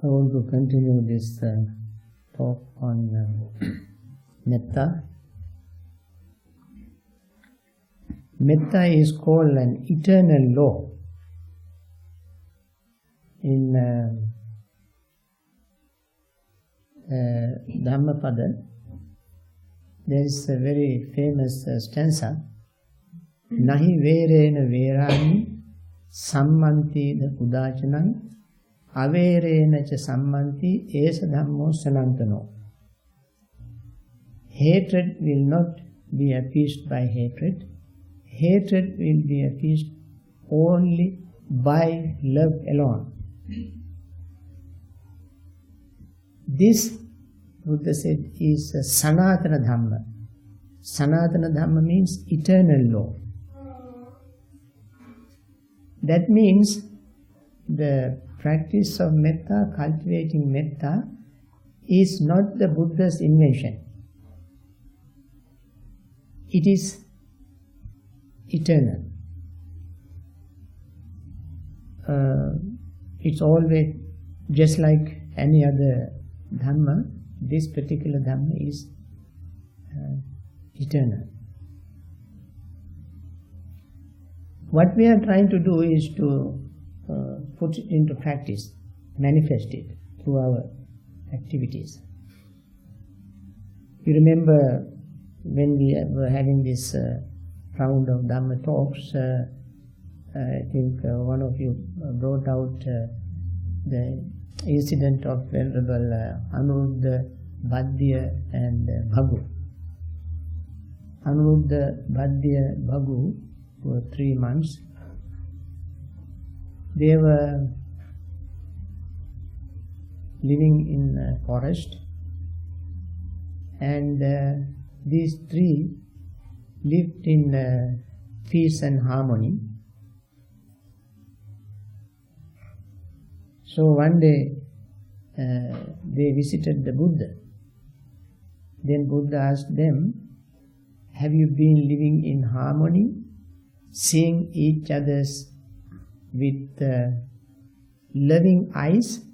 I want to continue this talk on Metta. Metta is called an eternal law. In Dhammapada, there is a very famous stanza, Nahi verena verani sammanti da kudachanam averena cha sammanti esa dhammo sanantano. Hatred will not be appeased by hatred. Hatred will be appeased only by love alone. This, Buddha said, is a Sanatana Dhamma. Sanatana Dhamma means eternal law. That means the practice of Metta, cultivating Metta, is not the Buddha's invention. It is eternal. It's always just like any other Dhamma. This particular Dhamma is eternal. What we are trying to do is to put it into practice, manifest it through our activities. You remember when we were having this round of Dhamma talks, I think one of you brought out the incident of Venerable Anuruddha, Bhaddiya and Bhagu. Anuruddha, Bhaddiya, Bhagu were 3 months. They were living in a forest, and these three lived in peace and harmony. So one day they visited the Buddha. Then Buddha asked them, have you been living in harmony, seeing each other's with loving eyes?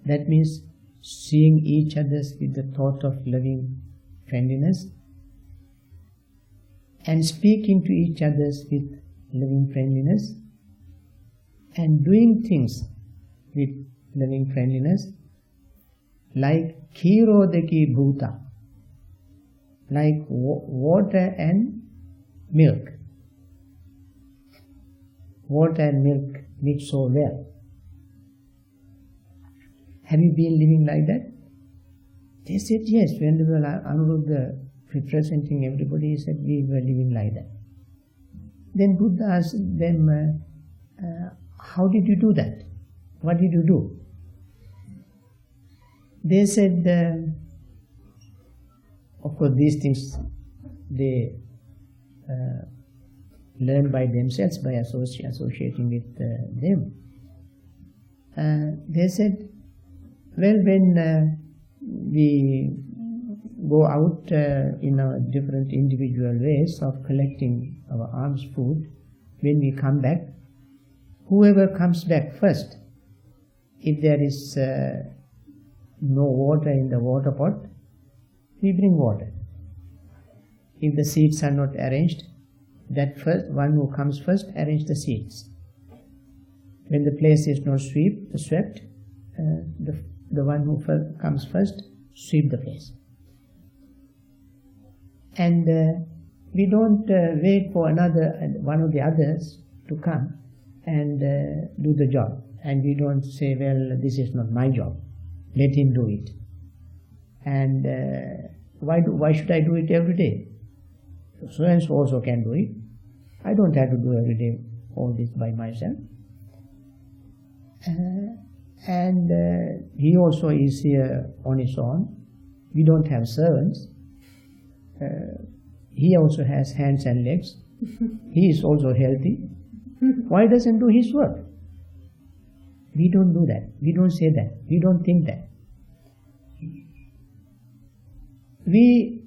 That means seeing each other's with the thought of loving friendliness, and speaking to each other's with loving friendliness, and doing things with loving friendliness, like Khirodaki Bhuta, like water and milk. Water and milk mix so well. Have you been living like that? They said yes. When Anuruddha representing everybody, he said we were living like that. Then Buddha asked them, how did you do that? What did you do? They said, of course these things they learn by themselves, by associating with them. They said, well, when we go out in our different individual ways of collecting our alms food, when we come back, whoever comes back first, if there is no water in the water pot, we bring water. If the seeds are not arranged, that first one who comes first arrange the seeds. When the place is not swept, the one who comes first sweep the place. And we don't wait for one of the others to come and do the job. And we don't say, well, this is not my job, let him do it. And why should I do it every day? So and so also can do it. I don't have to do every day all this by myself. And he also is here on his own. We don't have servants. He also has hands and legs. He is also healthy. Why doesn't do his work? We don't do that. We don't say that. We don't think that. We,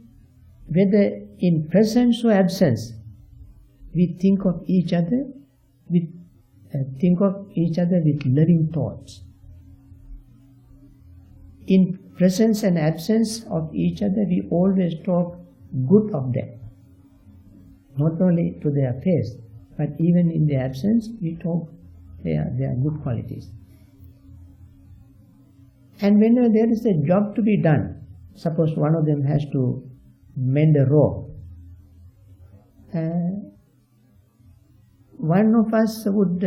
whether in presence or absence, we think of each other with think of each other with loving thoughts. In presence and absence of each other, we always talk good of them. Not only to their face, but even in their absence, we talk their good qualities. And whenever there is a job to be done, suppose one of them has to mend a rope, one of us would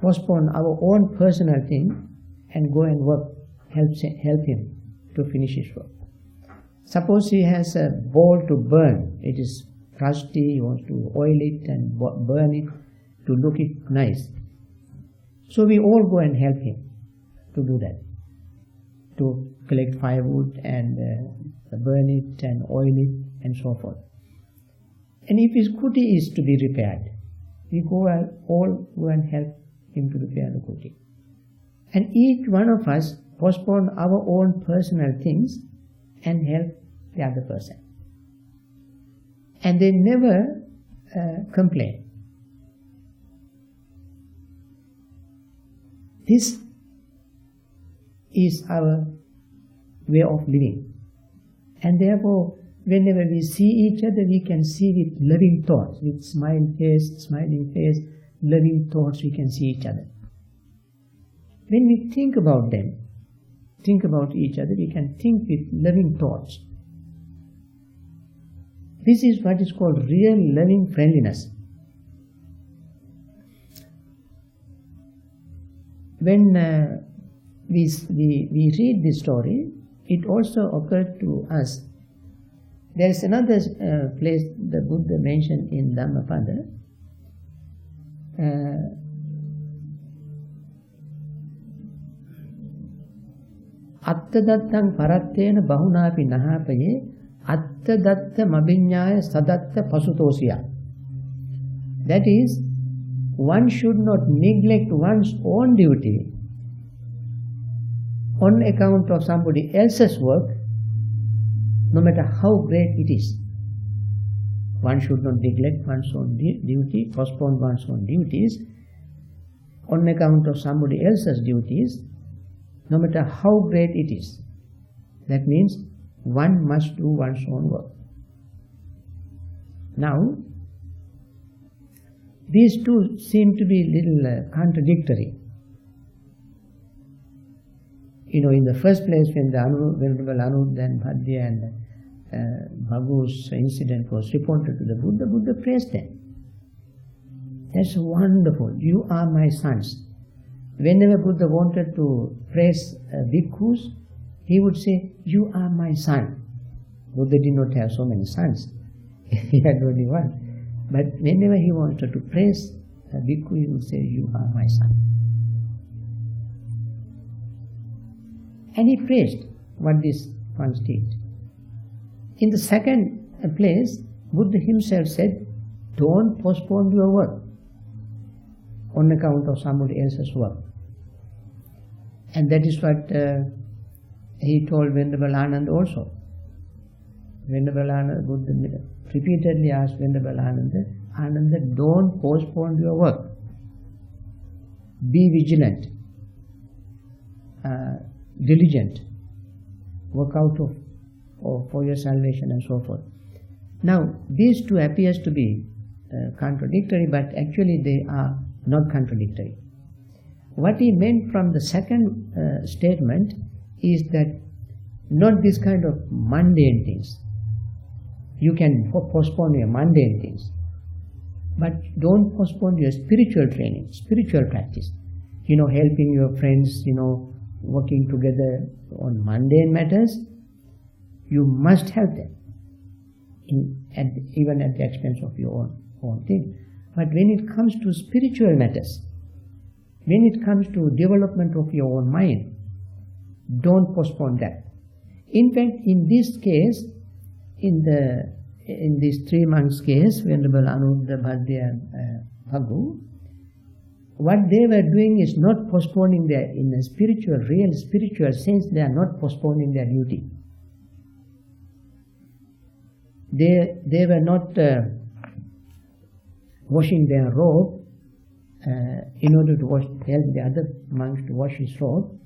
postpone our own personal thing and go and work, help him to finish his work. Suppose he has a bowl to burn, it is rusty, he wants to oil it and burn it to look it nice. So we all go and help him to do that, to collect firewood and burn it and oil it and so forth. And if his kuti is to be repaired, we all go and help him to repair the kuti. And each one of us postpone our own personal things and help the other person. And they never complain. This is our way of living. And therefore, whenever we see each other, we can see with loving thoughts, with smiling face, loving thoughts, we can see each other. When we think about them, think about each other, we can think with loving thoughts. This is what is called real loving friendliness. When we read this story, it also occurred to us. There is another place the Buddha mentioned in Dhammapada. Attadattang parattena bahunapi nahapaye attadatta mabhinyaya sadatta pasutosya. That is, one should not neglect one's own duty on account of somebody else's work, no matter how great it is. One should not neglect one's own duty, postpone one's own duties on account of somebody else's duties, no matter how great it is. That means one must do one's own work. Now, these two seem to be a little contradictory. In the first place, when the Venerable Anuruddha and Bhante and Bhagu's incident was reported to the Buddha, Buddha praised them. That's wonderful. You are my sons. Whenever Buddha wanted to praise bhikkhus, he would say, you are my son. Buddha did not have so many sons. He had only one. But whenever he wanted to praise a bhikkhu, he would say, you are my son. And he praised what this one did. In the second place, Buddha himself said, don't postpone your work on account of somebody else's work. And that is what he told Venerable Ananda also. Venerable Ananda, Buddha repeatedly asked Venerable Ananda, don't postpone your work. Be vigilant, diligent, work out for your salvation and so forth. Now, these two appears to be contradictory, but actually they are not contradictory. What he meant from the second statement is that not this kind of mundane things. You can postpone your mundane things, but don't postpone your spiritual training, spiritual practice. Helping your friends, working together on mundane matters. You must help them, even at the expense of your own thing. But when it comes to spiritual matters, when it comes to development of your own mind, don't postpone that. In fact, in this case, in this 3 months case, Venerable Anuruddha, Bhante and Bhagu, what they were doing is not postponing in a real spiritual sense, they are not postponing their duty. They were not washing their robe, in order to help the other monks to wash his robe.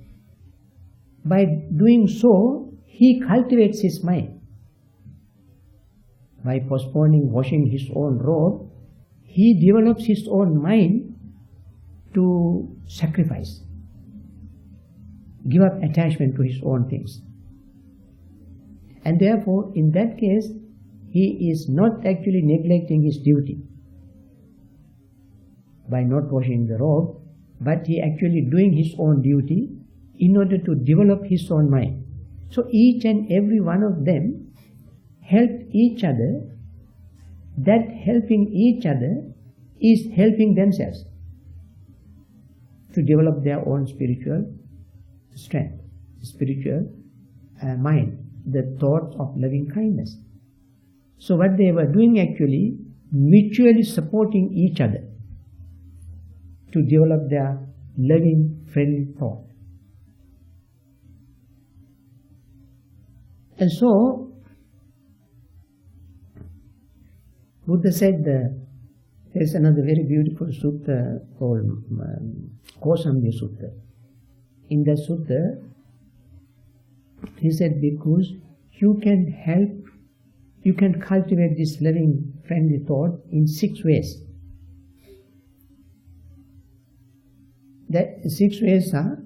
By doing so, he cultivates his mind. By postponing washing his own robe, he develops his own mind to sacrifice, give up attachment to his own things. And therefore, in that case, he is not actually neglecting his duty by not washing the robe, but he actually doing his own duty in order to develop his own mind. So each and every one of them help each other. That helping each other is helping themselves to develop their own spiritual strength, spiritual mind, the thought of loving kindness. So what they were doing actually, mutually supporting each other to develop their loving, friendly thought. And so, Buddha said, there's another very beautiful sutta called Kosamya Sutta. In that sutta, he said, because you can cultivate this loving, friendly thought in 6 ways. That 6 ways are,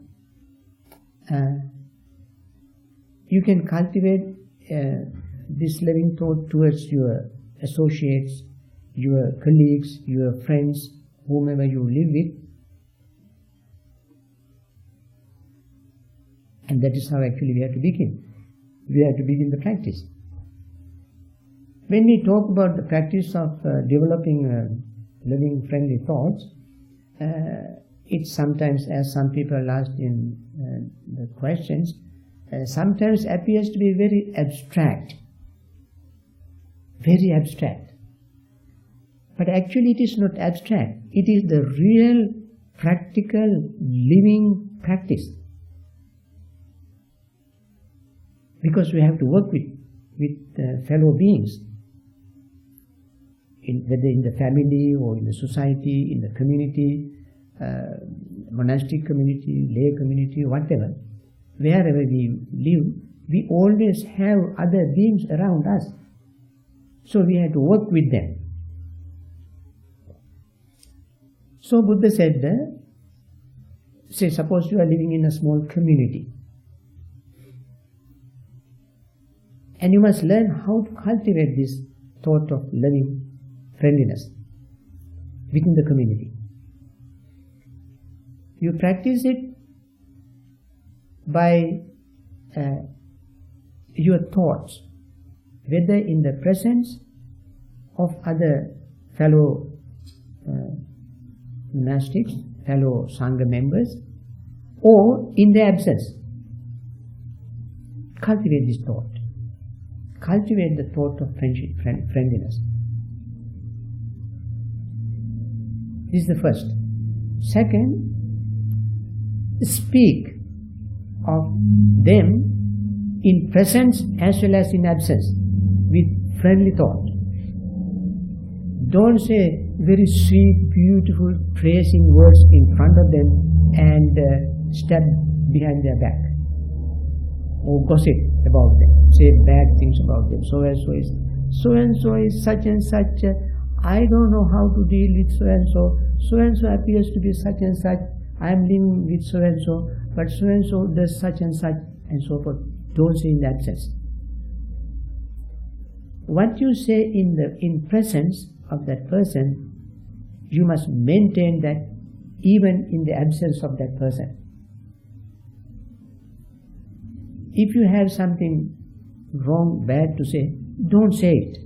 you can cultivate this loving thought towards your associates, your colleagues, your friends, whomever you live with. And that is how actually we have to begin. We have to begin the practice. When we talk about the practice of developing loving, friendly thoughts, it sometimes, as some people asked in the questions, sometimes appears to be very abstract. Very abstract. But actually it is not abstract. It is the real, practical, living practice. Because we have to work with fellow beings, whether in the family or in the society, in the community, monastic community, lay community, whatever. Wherever we live, we always have other beings around us. So we have to work with them. So Buddha said, say suppose you are living in a small community, and you must learn how to cultivate this thought of loving friendliness within the community. You practice it by your thoughts, whether in the presence of other fellow monastics, fellow Sangha members, or in their absence. Cultivate this thought. Cultivate the thought of friendship, friendliness. This is the first. Second, speak of them in presence as well as in absence with friendly thought. Don't say very sweet, beautiful, praising words in front of them and stab behind their back, or gossip about them, say bad things about them. So and so is such and such. I don't know how to deal with so and so. So and so appears to be such and such. I am living with so and so, but so and so does such and such, and so forth. Don't say in that sense. What you say in presence of that person, you must maintain that even in the absence of that person. If you have something wrong, bad to say, don't say it.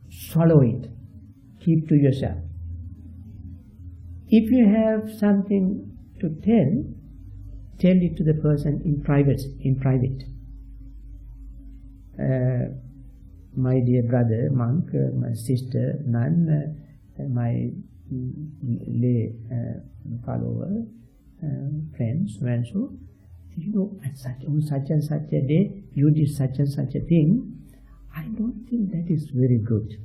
Swallow it. Keep to yourself. If you have something to tell it to the person in private. My dear brother, monk, my sister, nun, my lay follower, friends, so and so, on such and such a day, you did such and such a thing. I don't think that is very good.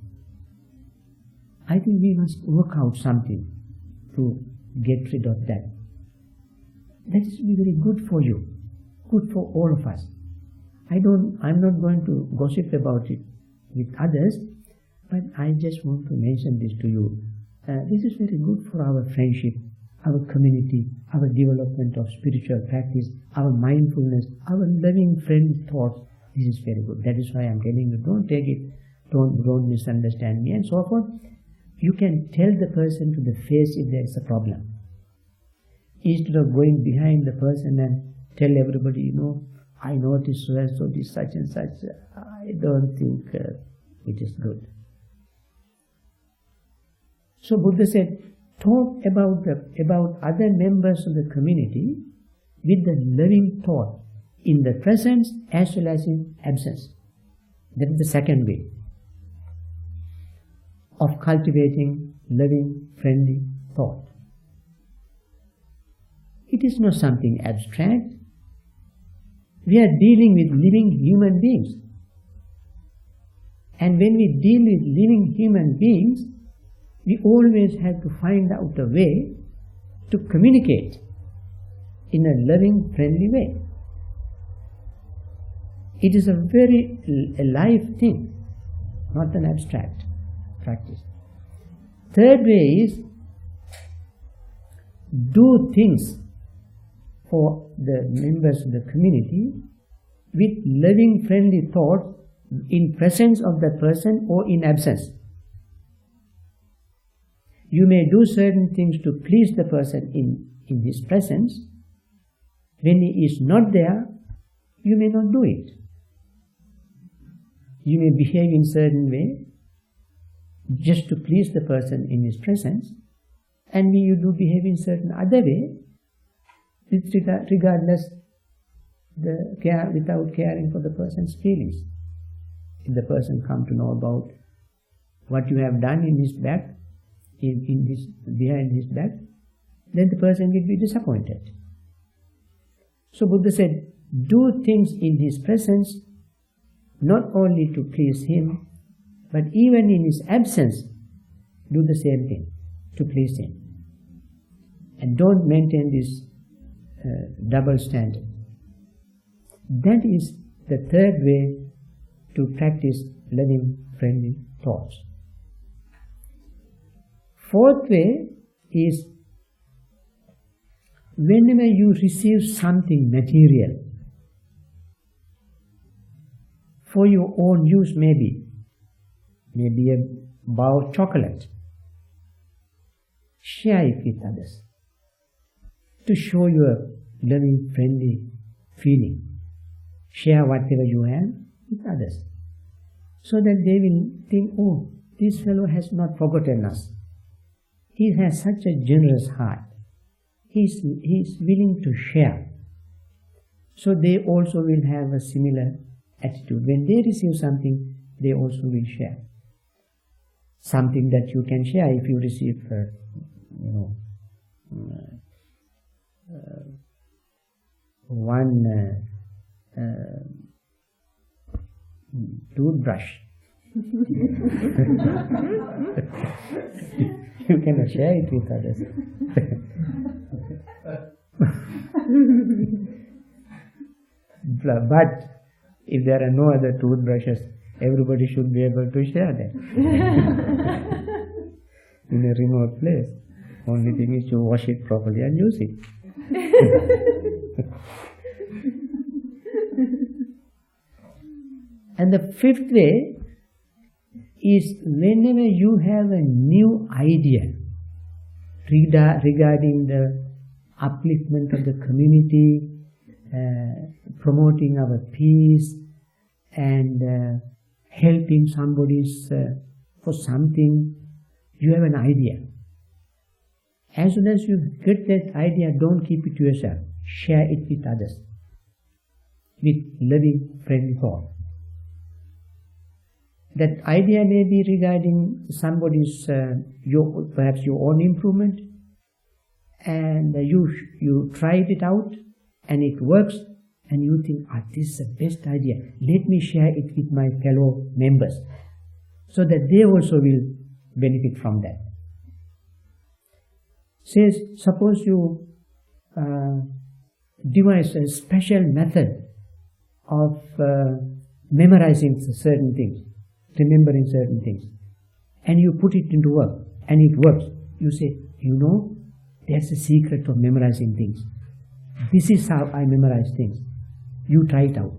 I think we must work out something to get rid of that. That is very good for you, good for all of us. I'm not going to gossip about it with others, but I just want to mention this to you. This is very good for our friendship, our community, our development of spiritual practice, our mindfulness, our loving, friendly thoughts. This is very good. That is why I am telling you, don't take it, don't misunderstand me, and so forth. You can tell the person to the face if there is a problem. Instead of going behind the person and tell everybody, I noticed so this such and such, I don't think it is good. So Buddha said, talk about other members of the community with the loving thought in the presence as well as in absence. That is the second way of cultivating loving, friendly thought. It is not something abstract. We are dealing with living human beings. And when we deal with living human beings, we always have to find out a way to communicate in a loving, friendly way. It is a very live thing, not an abstract practice. Third way is do things for the members of the community with loving, friendly thought in presence of the person or in absence. You may do certain things to please the person in his presence. When he is not there, you may not do it. You may behave in certain way just to please the person in his presence, and you do behave in certain other way regardless without caring for the person's feelings. If the person come to know about what you have done in his back, behind his back, then the person will be disappointed. So Buddha said, do things in his presence not only to please him, but even in his absence, do the same thing to please him. And don't maintain this double standard. That is the third way to practice loving, friendly thoughts. Fourth way is whenever you receive something material for your own use, maybe a bar of chocolate, share it with others to show your loving, friendly feeling. Share whatever you have with others, so that they will think, oh, this fellow has not forgotten us. He has such a generous heart. He is willing to share. So they also will have a similar attitude. When they receive something, they also will share. Something that you can share if you receive, one toothbrush. You cannot share it with others. But if there are no other toothbrushes, everybody should be able to share them. In a remote place. Only thing is to wash it properly and use it. And the fifth way is whenever you have a new idea regarding the upliftment of the community, promoting our peace, and helping somebody for something, you have an idea. As soon as you get that idea, don't keep it to yourself. Share it with others, with loving, friendly thought. That idea may be regarding somebody's, perhaps your own improvement, and you tried it out, and it works, and you think, this is the best idea. Let me share it with my fellow members, so that they also will benefit from that. Says, suppose you devise a special method of memorizing certain things, remembering certain things, and you put it into work, and it works. You say, there's a secret of memorizing things. This is how I memorize things. You try it out.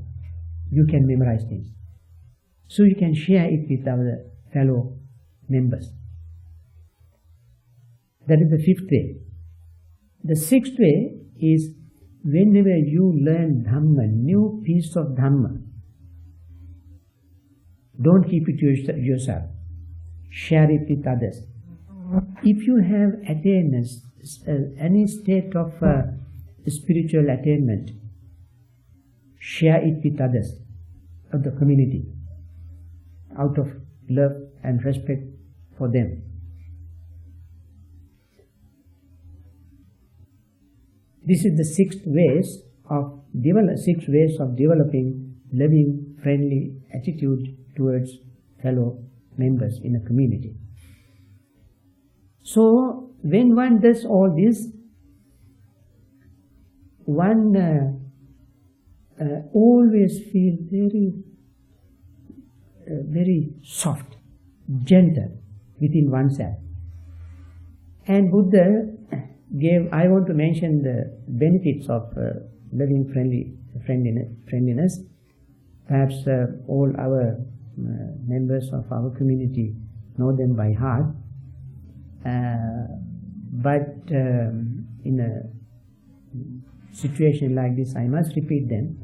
You can memorize things. So you can share it with our fellow members. That is the fifth way. The sixth way is whenever you learn Dhamma, new piece of Dhamma, don't keep it to yourself. Share it with others. If you have attained any state of spiritual attainment, share it with others of the community out of love and respect for them. This is the six ways of developing loving, friendly attitude towards fellow members in a community. So, when one does all this, one always feels very soft, gentle within oneself. And Buddha I want to mention the benefits of loving friendliness. Perhaps all our members of our community know them by heart, but in a situation like this I must repeat them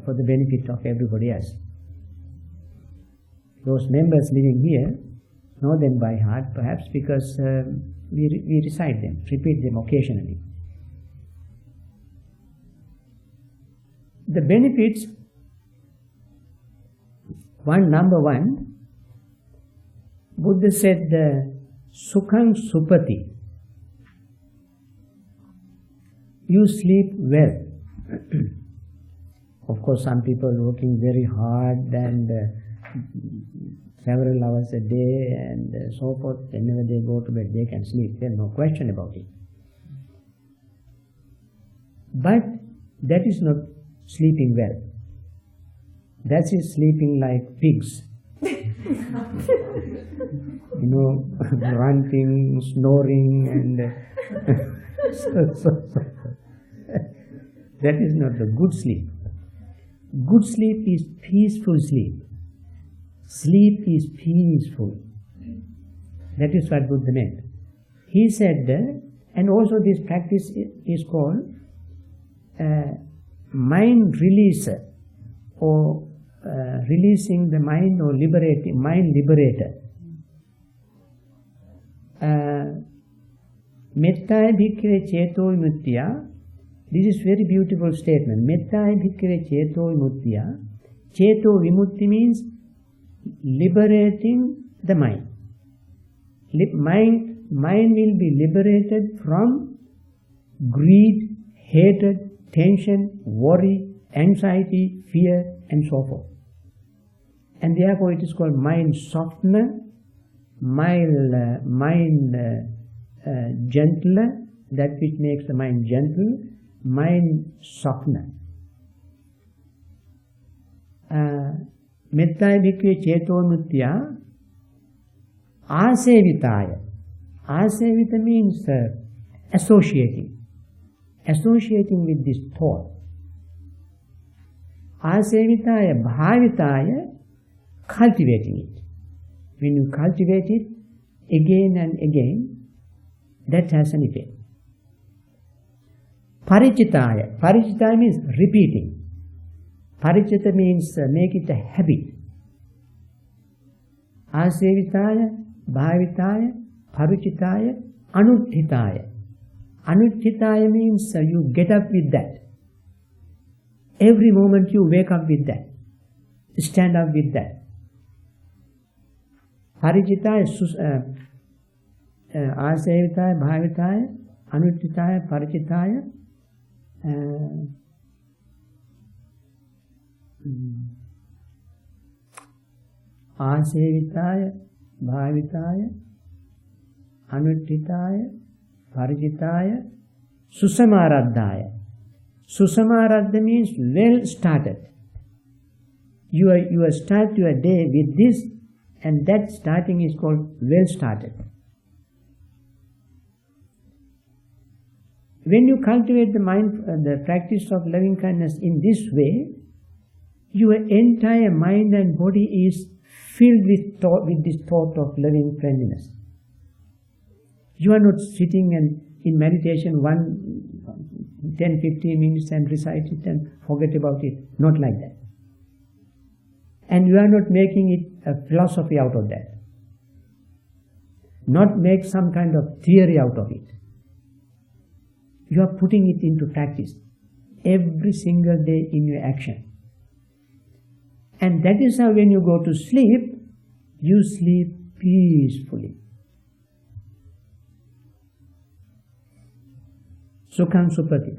for the benefit of everybody else. Those members living here know them by heart, perhaps because we recite them, repeat them occasionally. The benefits, number one, Buddha said, Sukhang Supati. You sleep well. Of course, some people working very hard and several hours a day and so forth. Whenever they go to bed, they can sleep. There's no question about it. But that is not sleeping well. That is sleeping like pigs. Ranting, snoring, and that is not the good sleep. Good sleep is peaceful sleep. Sleep is peaceful. That is what Buddha meant. He said, and also this practice is called mind releaser, or releasing the mind, or liberating, mind liberator. Metta bhikkhave ceto vimuttiya. This is very beautiful statement. Metta bhikkhave ceto vimuttiya. Ceto vimutti means liberating the mind. Mind will be liberated from greed, hatred, tension, worry, anxiety, fear, and so forth. And therefore it is called mind softener, mind gentler, that which makes the mind gentle, mind softener. Metta bhikkhave ceto vimuttiya asevitaya. Asevita means associating with this thought. Asevitaya bhavitaya, cultivating it. When you cultivate it again and again, that has an effect. Parichitaya means repeating. Parichita means make it a habit. Asevitaya, bhavitaya, parichitaya, anuttitaya. Anuttitaya means you get up with that. Every moment you wake up with that. Stand up with that. Parichitaya, asevitaya, bhavitaya, anuttitaya, parichitaya, asevitaya, bhavitaya, anuttitaya, parijitaya, susamaradhaya. Susamaradha means well started. You start your day with this, and that starting is called well started. When you cultivate the practice of loving kindness in this way, your entire mind and body is filled with this thought of loving friendliness. You are not sitting and in meditation 10-15 minutes and recite it and forget about it. Not like that. And you are not making it a philosophy out of that. Not make some kind of theory out of it. You are putting it into practice every single day in your action. And that is how when you go to sleep, you sleep peacefully. Sukham supati.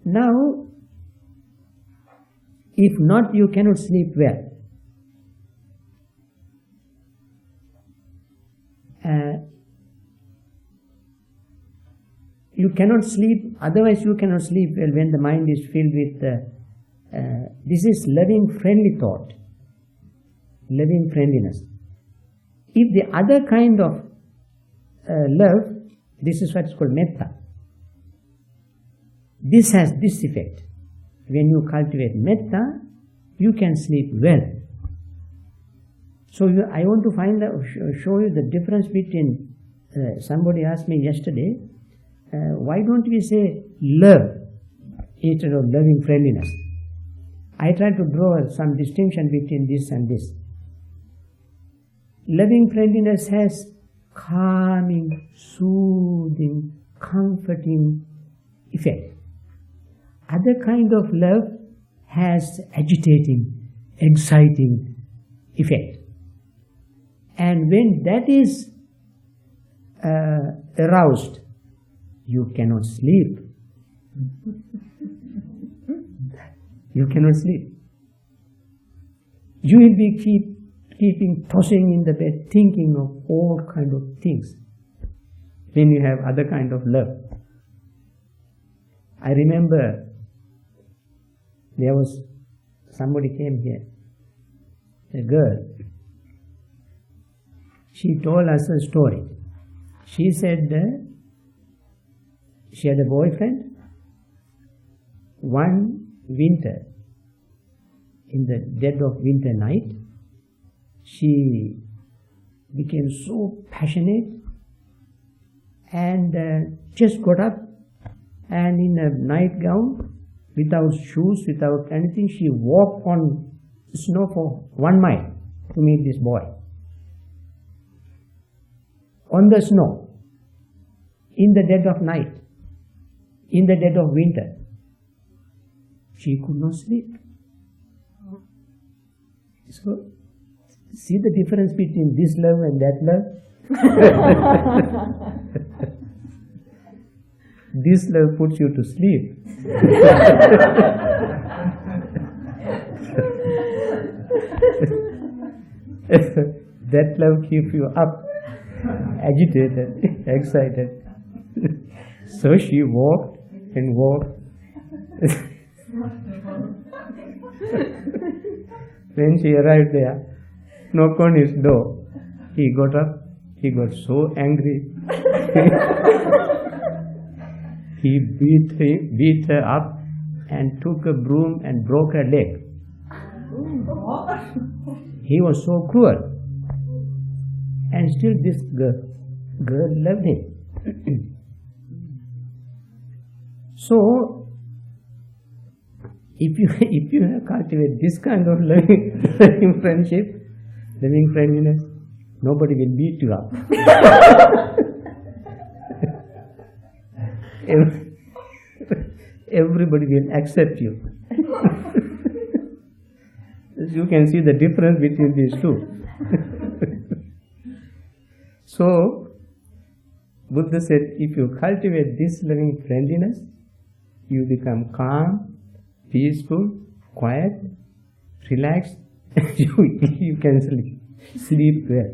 Now, if not, you cannot sleep well. You cannot sleep, otherwise you cannot sleep well when the mind is filled with, this is loving friendly thought, loving friendliness. If the other kind of love, this is what is called Metta. This has this effect. When you cultivate Metta, you can sleep well. So I want to show you the difference between, somebody asked me yesterday, why don't we say love instead of loving friendliness? I try to draw some distinction between this and this. Loving friendliness has calming, soothing, comforting effect. Other kind of love has agitating, exciting effect. And when that is aroused, you cannot sleep. You cannot sleep. You will be keeping tossing in the bed, thinking of all kind of things when you have other kind of love. I remember there was somebody came here, a girl. She told us a story. She said she had a boyfriend. One winter, in the dead of winter night, she became so passionate and just got up, and in a nightgown, without shoes, without anything, she walked on snow for 1 mile to meet this boy. On the snow, in the dead of night, in the dead of winter. She could not sleep. So, see the difference between this love and that love? This love puts you to sleep. That love keeps you up, agitated, excited. So she walked and walked. When she arrived there, knocked on his door. He got up. He got so angry. He beat her up and took a broom and broke her leg. He was so cruel. And still this girl loved him. So, if you cultivate this kind of loving friendship, loving friendliness, nobody will beat you up. Everybody will accept you. You can see the difference between these two. So, Buddha said, if you cultivate this loving friendliness, you become calm, peaceful, quiet, relaxed, you can sleep. sleep well.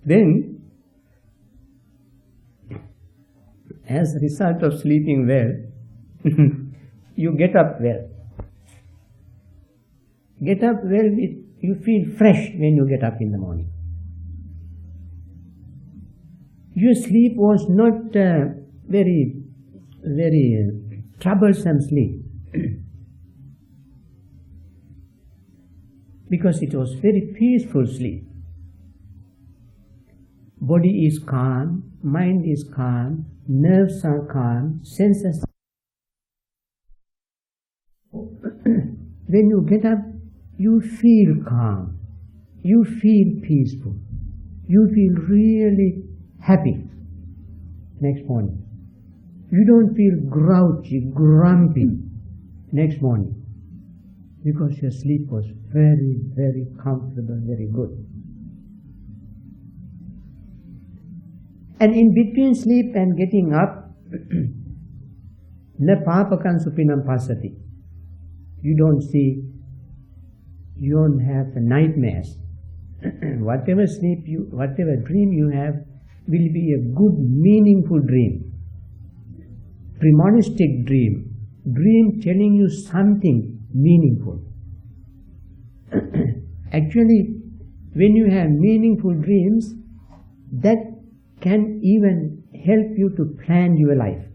Then, as a result of sleeping well, you get up well. Get up well, you feel fresh when you get up in the morning. Your sleep was not very troublesome sleep, because it was very peaceful sleep. Body is calm, mind is calm, nerves are calm, senses. When you get up, you feel calm, you feel peaceful, you feel really happy next morning. You don't feel grouchy, grumpy next morning, because your sleep was very, very comfortable, very good. And in between sleep and getting up, na papakan supinam pasati. You don't have the nightmares. Whatever dream you have will be a good, meaningful dream. Premonistic dream telling you something meaningful. Actually, when you have meaningful dreams, that can even help you to plan your life,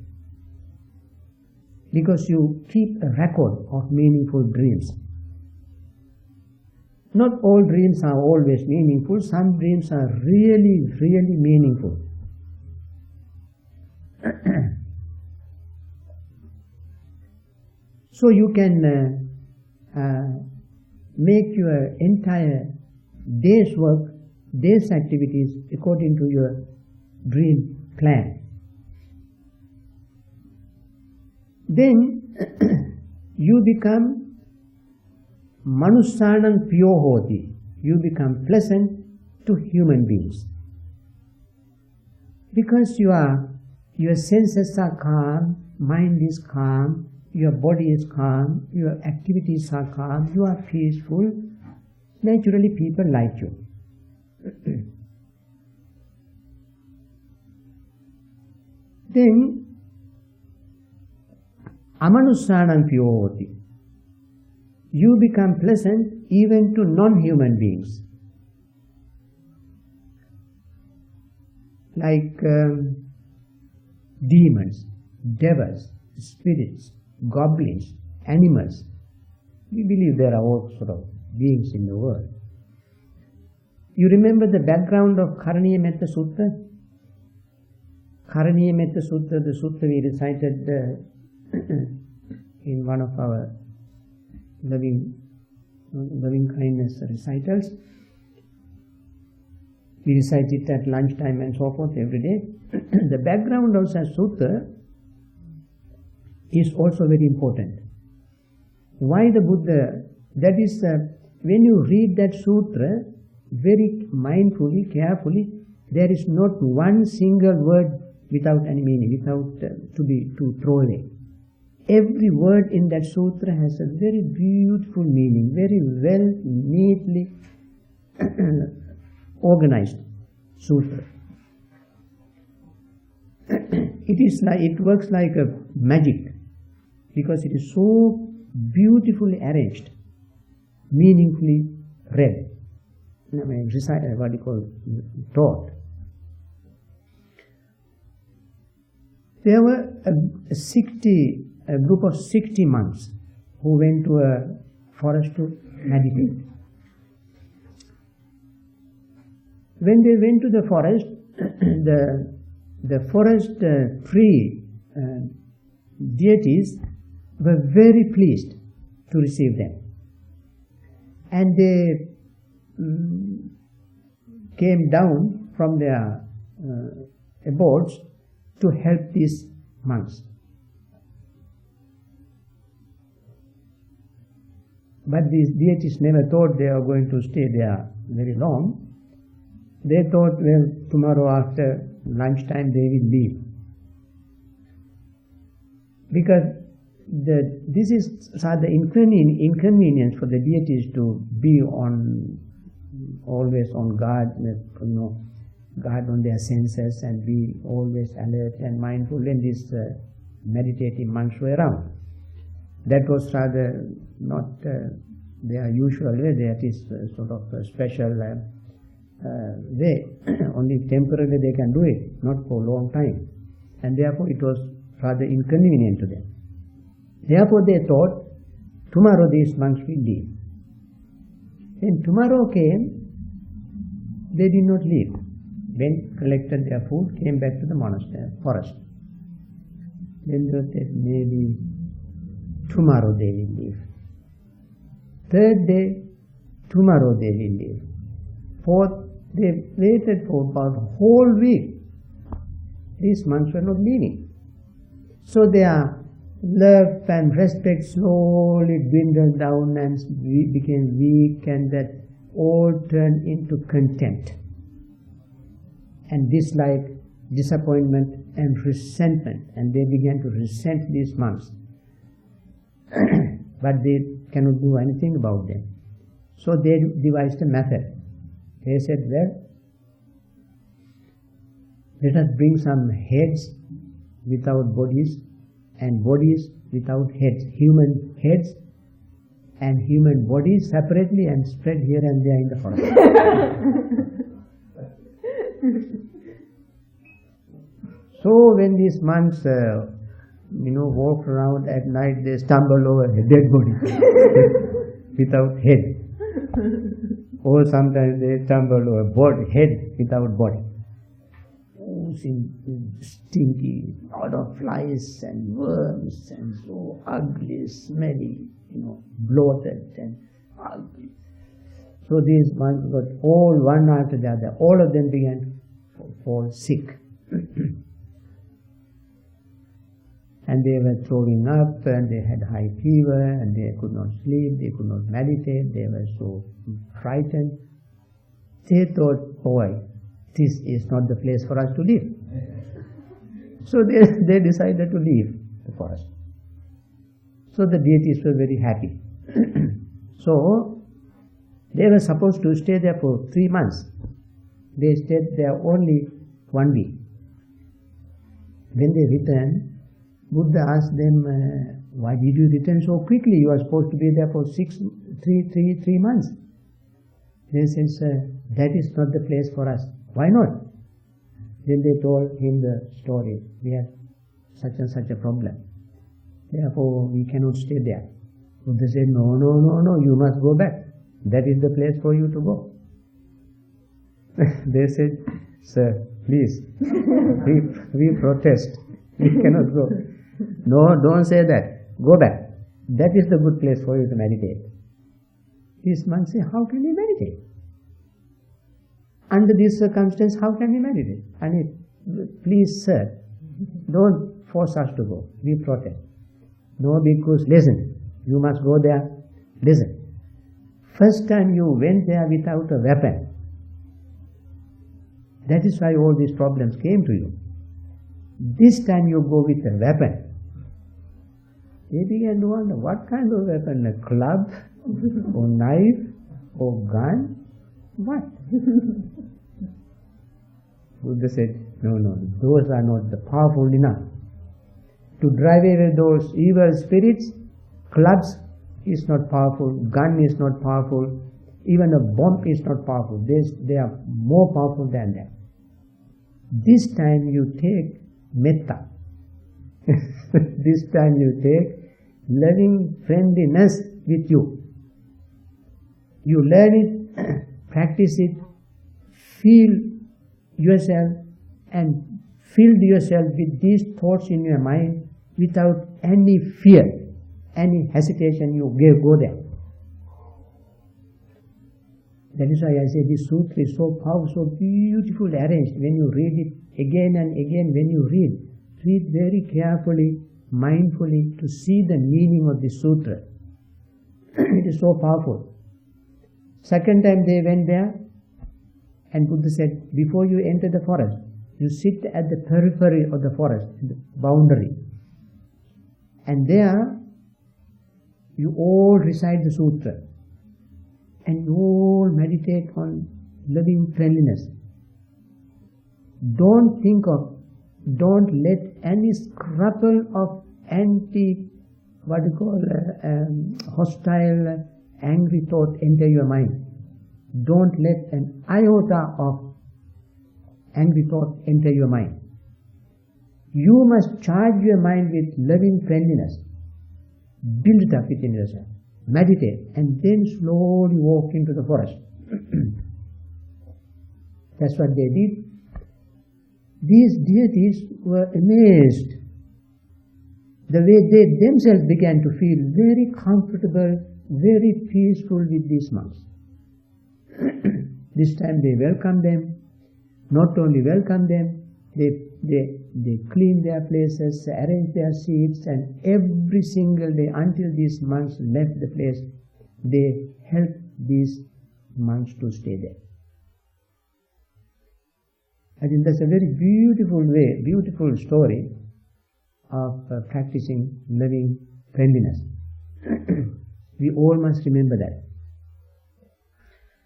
because you keep a record of meaningful dreams. Not all dreams are always meaningful. Some dreams are really, really meaningful. So you can make your entire day's work, day's activities according to your dream plan. Then you become manussanam piyohoti. You become pleasant to human beings. Because your senses are calm, mind is calm, your body is calm, your activities are calm, you are peaceful, naturally people like you. Then, amanussanam piyohoti. You become pleasant even to non-human beings. Like demons, devils, spirits, goblins, animals. We believe there are all sort of beings in the world. You remember the background of Karaniya Metta Sutta? Karaniya Metta Sutta, the sutta we recited in one of our loving kindness recitals. We recite it at lunchtime and so forth every day. The background of that sutta is also very important. Why the Buddha? That is, when you read that sutra very mindfully, carefully, there is not one single word without any meaning, without to throw away. Every word in that sutra has a very beautiful meaning, very well, neatly organized sutra. It works like a magic, because it is so beautifully arranged, meaningfully read. What you call taught. There were a group of 60 monks who went to a forest to meditate. When they went to the forest, the forest tree deities were very pleased to receive them. And they came down from their abodes to help these monks. But these deities never thought they are going to stay there very long. They thought, well, tomorrow after lunchtime they will leave. Because this is rather inconvenience for the deities to be always on guard, guard on their senses and be always alert and mindful when these meditative monks were around. That was rather not their usual way. That is sort of a special way. Only temporarily they can do it, not for a long time. And therefore it was rather inconvenient to them. Therefore they thought, tomorrow these monks will leave. When tomorrow came, they did not leave. Went, collected their food, came back to the monastery, forest. Then they said, maybe tomorrow they will leave. Third day, tomorrow they will leave. Fourth, they waited for about a whole week. These monks were not leaving. So their love and respect slowly dwindled down and became weak, and that all turned into contempt and dislike, disappointment and resentment, and they began to resent these monks. But they cannot do anything about them. So they devised a method. They said, well, let us bring some heads without bodies and bodies without heads, human heads and human bodies separately, and spread here and there in the forest. So when these monks walk around at night, they stumble over a dead body without head. Or sometimes they stumble over head without body. Stinky, lot of flies and worms, and so ugly, smelly, bloated and ugly. So these monks got all one after the other. All of them began to fall sick. And they were throwing up, and they had high fever, and they could not sleep, they could not meditate, they were so frightened. They thought, boy, this is not the place for us to live. So they decided to leave the forest. So the deities were very happy. So they were supposed to stay there for 3 months. They stayed there only 1 week. When they returned, Buddha asked them, why did you return so quickly? You are supposed to be there for 3 months. They said, sir, that is not the place for us. Why not? Then they told him the story. We have such and such a problem. Therefore, we cannot stay there. Buddha said, no, you must go back. That is the place for you to go. They said, sir, please, we protest. We cannot go. No, don't say that. Go back. That is the good place for you to meditate. These monks say, how can we meditate? Under this circumstance, how can we meditate? I mean, please, sir, don't force us to go. We protest. No, because listen, you must go there. Listen. First time you went there without a weapon. That is why all these problems came to you. This time you go with a weapon. They began to wonder, what kind of weapon? A club? Or knife? Or gun? What? Buddha said, no, those are not powerful enough. To drive away those evil spirits, clubs is not powerful, gun is not powerful, even a bomb is not powerful. They are more powerful than that. This time you take Metta. This time you take loving friendliness with you. You learn it, practice it, feel yourself and fill yourself with these thoughts in your mind without any fear, any hesitation. You go there. That is why I say this sutra is so powerful, so beautifully arranged. When you read it again and again, when you read very carefully, mindfully to see the meaning of the sutra. It is so powerful. Second time they went there, and Buddha said, before you enter the forest, you sit at the periphery of the forest, the boundary. And there, you all recite the sutra. And you all meditate on loving friendliness. Don't let any scruple of hostile, angry thought enter your mind. Don't let an iota of angry thought enter your mind. You must charge your mind with loving friendliness. Build it up within yourself. Meditate, and then slowly walk into the forest. That's what they did. These deities were amazed the way they themselves began to feel very comfortable, very peaceful with these monks. This time they welcomed them. Not only welcomed them, they cleaned their places, arranged their seats, and every single day until these monks left the place, they helped these monks to stay there. I think that's a very beautiful story of practicing loving friendliness. We all must remember that.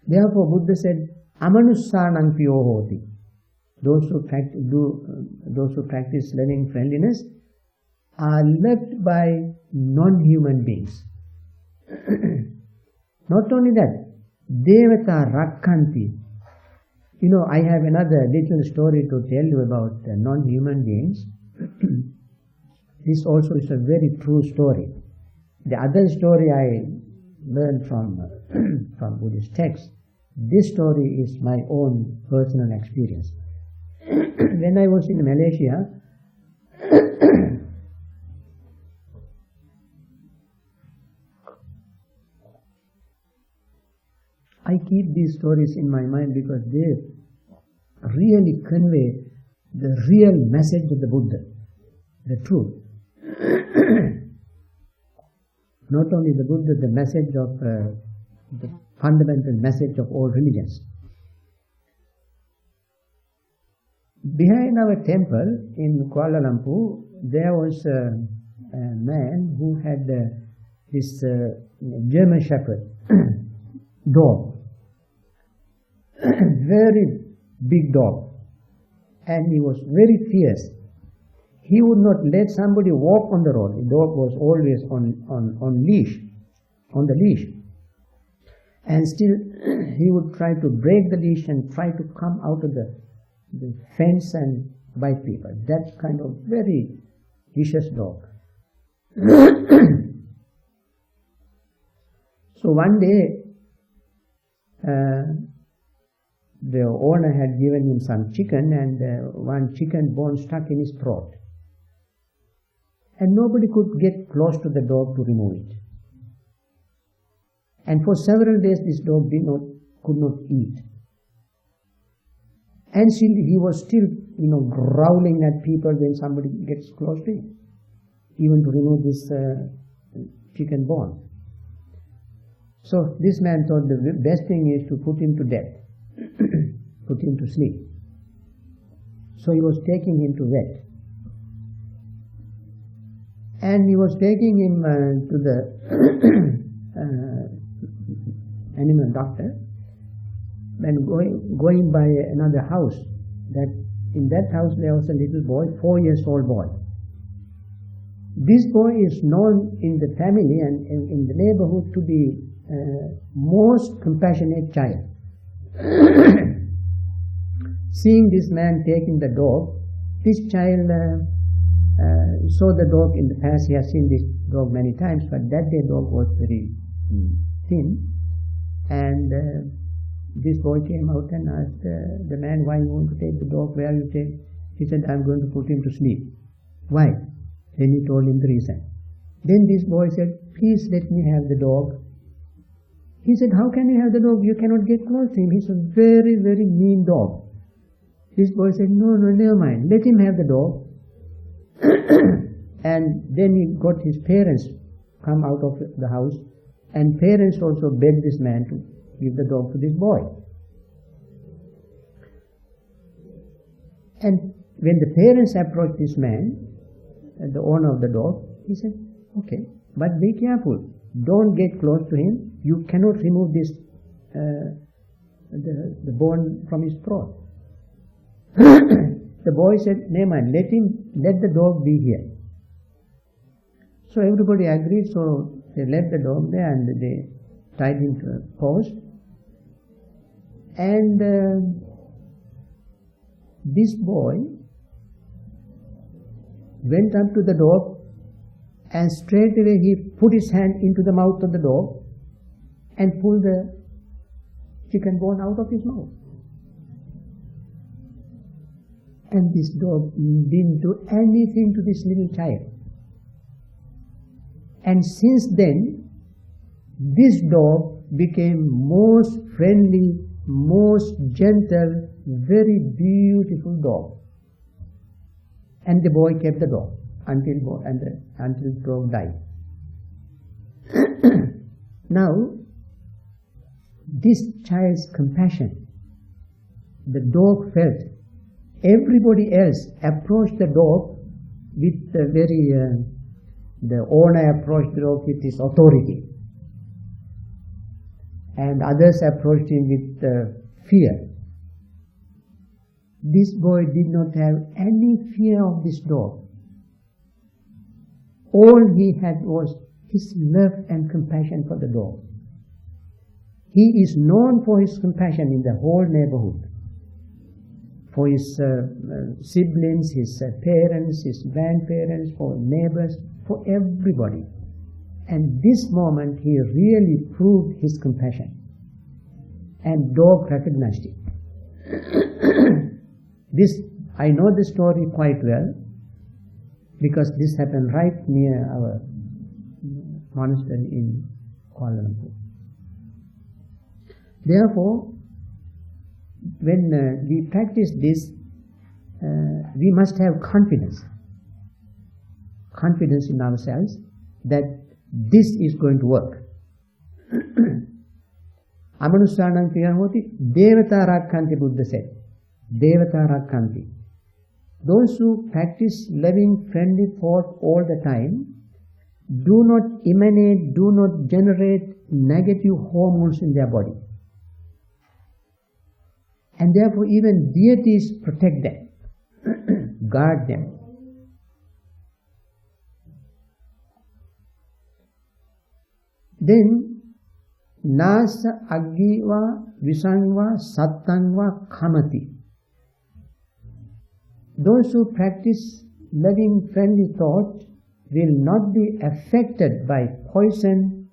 Therefore, Buddha said, "Amanussanang piyo hoti." Those who practice loving friendliness are loved by non-human beings. Not only that, devata rakkanti. You know, I have another little story to tell you about non-human beings. This also is a very true story. The other story I learned from Buddhist texts. This story is my own personal experience. When I was in Malaysia, I keep these stories in my mind because they really convey the real message of the Buddha, the truth. Not only the Buddha, the message of the fundamental message of all religions. Behind our temple in Kuala Lumpur, there was a man who had this German Shepherd dog. Very big dog. And he was very fierce. He would not let somebody walk on the road. The dog was always on the leash. And still he would try to break the leash and try to come out of the fence and bite people. That kind of very vicious dog. So one day, the owner had given him some chicken, and one chicken bone stuck in his throat. And nobody could get close to the dog to remove it. And for several days this dog could not eat. And he was still, growling at people when somebody gets close to him, even to remove this chicken bone. So this man thought the best thing is to put him to death, put him to sleep. So he was taking him to vet. And he was taking him to the animal doctor, and going by another house. In that house there was a little boy, 4-year-old boy. This boy is known in the family and in the neighborhood to be most compassionate child. Seeing this man taking the dog, this child saw the dog in the past. He has seen this dog many times, but that day dog was very thin. And this boy came out and asked the man, "Why you want to take the dog? Where you take?" He said, "I'm going to put him to sleep." "Why?" Then he told him the reason. Then this boy said, "Please let me have the dog." He said, "How can you have the dog? You cannot get close to him. He's a very, very mean dog." This boy said, No, never mind. Let him have the dog." And then he got his parents come out of the house, And parents also begged this man to give the dog to this boy. And when the parents approached this man, the owner of the dog, he said, okay, but be careful. Don't get close to him. You cannot remove this the bone from his throat. The boy said, never mind, let the dog be here. So everybody agreed, so they left the dog there and they tied him to a post. And this boy went up to the dog and straight away he put his hand into the mouth of the dog and pulled the chicken bone out of his mouth. And this dog didn't do anything to this little child. And since then, this dog became most friendly, most gentle, very beautiful dog. And the boy kept the dog until the dog died. Now, this child's compassion, the dog felt. Everybody else approached the dog with the owner approached the dog with his authority. And others approached him with fear. This boy did not have any fear of this dog. All he had was his love and compassion for the dog. He is known for his compassion in the whole neighborhood. For his siblings, his parents, his grandparents, for neighbors, for everybody. And this moment he really proved his compassion. And dog recognized it. I know the story quite well because this happened right near our monastery in Kuala Lumpur. Therefore, when we practice this, we must have confidence in ourselves that this is going to work. Amanusanam Kriyanoti, Devata Rakkanti, Buddha said. Devata Rakkanti. Those who practice loving, friendly thought all the time do not emanate, do not generate negative hormones in their body. And therefore even deities protect them, guard them. Then, Nasa Aggiva Visangva Sattangva Kamati. Those who practice loving, friendly thought will not be affected by poison,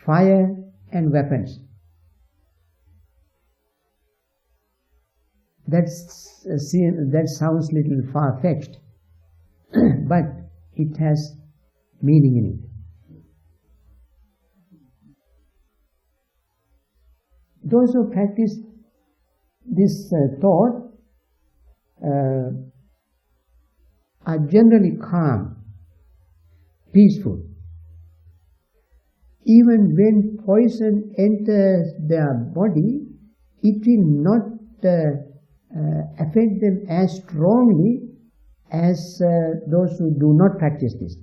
fire and weapons. That sounds a little far-fetched, but it has meaning in it. Those who practice this thought are generally calm, peaceful. Even when poison enters their body, it will not affect them as strongly as those who do not practice this.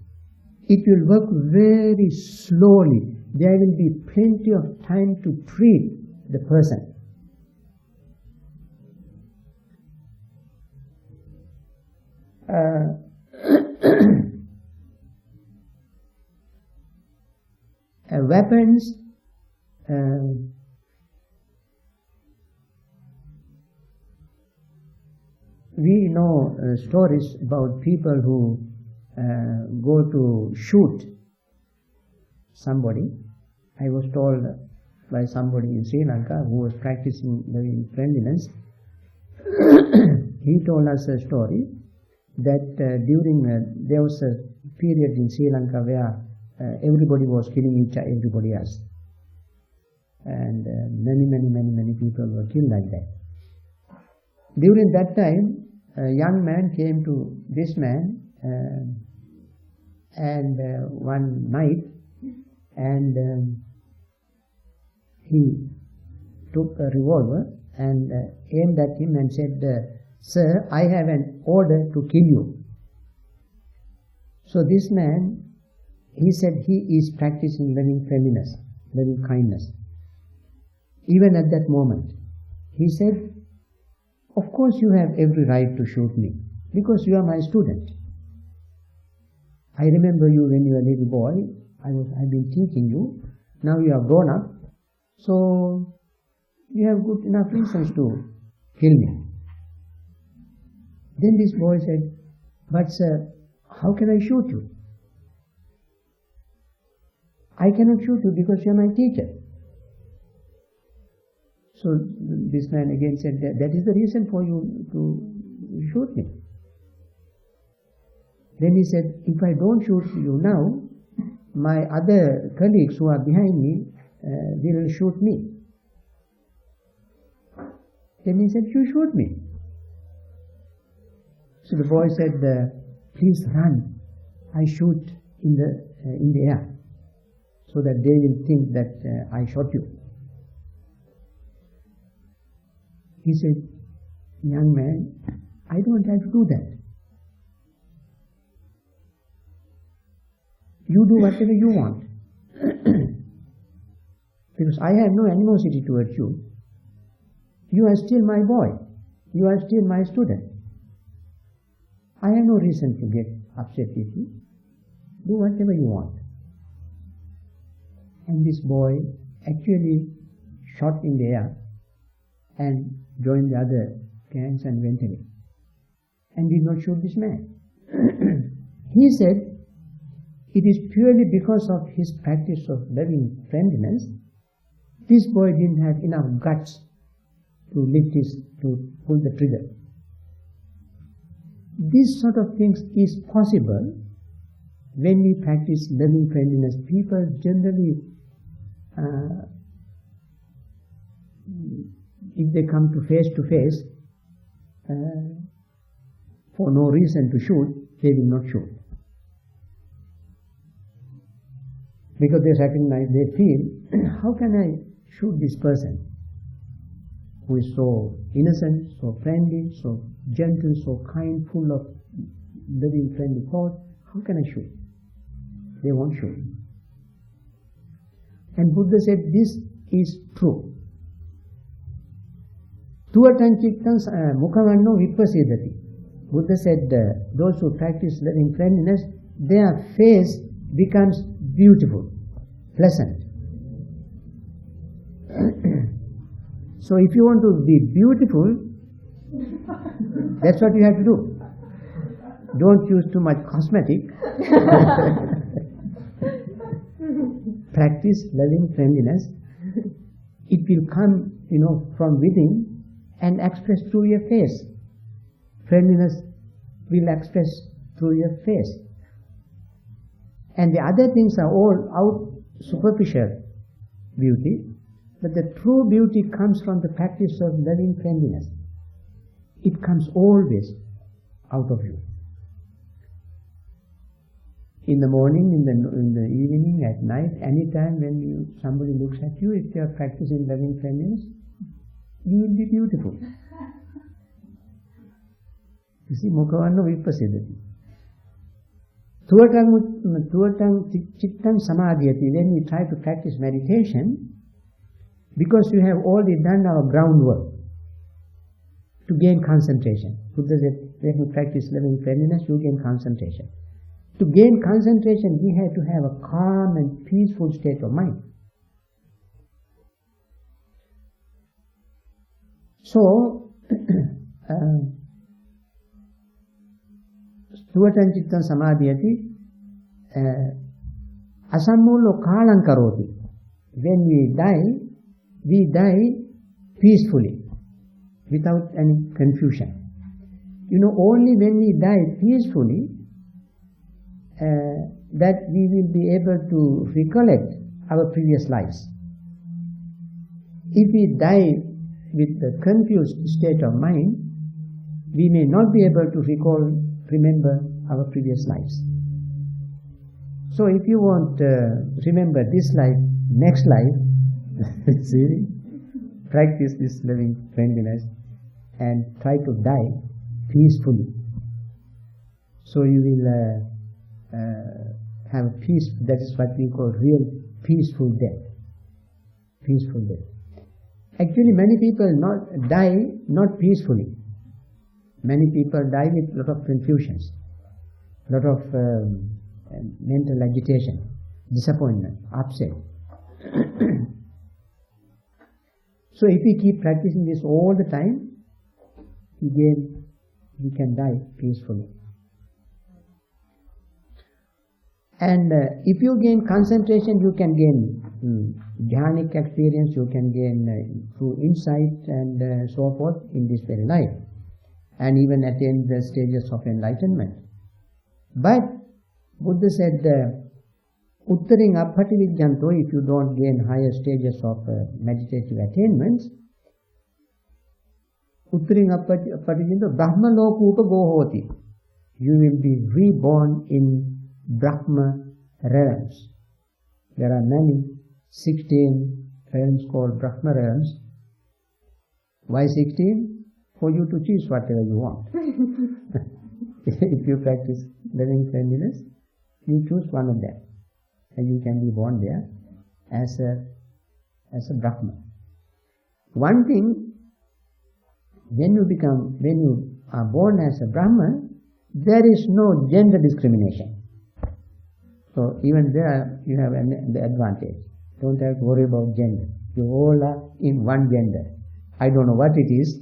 It will work very slowly. There will be plenty of time to treat the person. Weapons, we know stories about people who go to shoot somebody. I was told by somebody in Sri Lanka who was practicing loving friendliness. He told us a story that there was a period in Sri Lanka where everybody was killing everybody else. And many people were killed like that. During that time, a young man came to this man and one night, and he took a revolver and aimed at him and said, "Sir, I have an order to kill you." So this man, he said he is practicing loving friendliness, loving kindness. Even at that moment, he said, "Of course you have every right to shoot me, because you are my student. I remember you when you were a little boy. I've been teaching you. Now you have grown up, so you have good enough reasons to kill me." Then this boy said, "But sir, how can I shoot you? I cannot shoot you because you are my teacher." So this man again said, "That is the reason for you to shoot me." Then he said, "If I don't shoot you now, my other colleagues who are behind me will shoot me." Then he said, "You shoot me." So the boy said, "Please run. I shoot in the air, so that they will think that I shot you." He said, "Young man, I don't have to do that. You do whatever you want. Because I have no animosity towards you. You are still my boy. You are still my student. I have no reason to get upset with you. Do whatever you want." And this boy actually shot in the air and joined the other gangs and went away, and did not shoot this man. He said it is purely because of his practice of loving friendliness, this boy didn't have enough guts to pull the trigger. This sort of things is possible when we practice loving friendliness. People generally, if they come to face, for no reason to shoot, they will not shoot. Because they recognize, they feel, how can I shoot this person who is so innocent, so friendly, so gentle, so kind, full of loving, friendly thoughts? How can I shoot? They won't shoot. And Buddha said this is true. Tuatan chittan mukhavanno vipasidati. Buddha said those who practice loving friendliness, their face becomes beautiful, pleasant. So if you want to be beautiful, that's what you have to do. Don't use too much cosmetic. Practice loving friendliness. It will come, from within and express through your face. Friendliness will express through your face. And the other things are all out superficial beauty, but the true beauty comes from the practice of loving friendliness. It comes always out of you. In the morning, in the evening, at night, any time when somebody looks at you, if you are practicing loving friendliness, you will be beautiful. You see, mukhavanno vipasidati. Tuvatang chittan samadhyati. When we try to practice meditation, because you have already done our groundwork to gain concentration. Buddha said, when you practice loving friendliness, you gain concentration. To gain concentration, we have to have a calm and peaceful state of mind. So, Stuvatan Chittan Samadhyati Asammulo Kalang Karoti. When we die peacefully, without any confusion. Only when we die peacefully, that we will be able to recollect our previous lives. If we die with a confused state of mind, we may not be able to remember our previous lives. So if you want to remember this life, next life, See? Practice this loving friendliness and try to die peacefully. So you will have a peace. That is what we call real peaceful death. Peaceful death. Actually, many people die not peacefully. Many people die with a lot of confusions, a lot of mental agitation, disappointment, upset. So if we keep practicing this all the time, again we can die peacefully. And if you gain concentration, you can gain dhyanic experience, you can gain through insight and so forth in this very life, and even attain the stages of enlightenment. But Buddha said, Uttaring appati vidyanto, if you don't gain higher stages of meditative attainments, Uttaring appati vidyanto Brahma lokupa gohoti. You will be reborn in Brahma realms. There are many, 16 realms called Brahma realms. Why 16? For you to choose whatever you want. If you practice loving friendliness, you choose one of them, and you can be born there as a Brahma. One thing, when you are born as a Brahma, there is no gender discrimination. So even there you have the advantage. Don't have to worry about gender. You all are in one gender. I don't know what it is.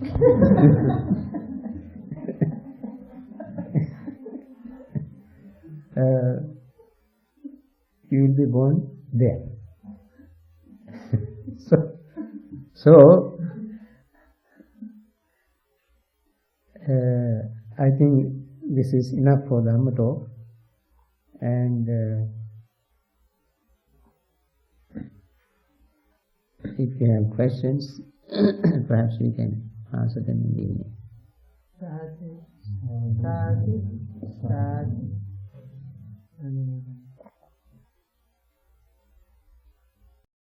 You will be born there. So I think this is enough for the Dhamma talk. And if you have questions, perhaps we can answer them in the evening.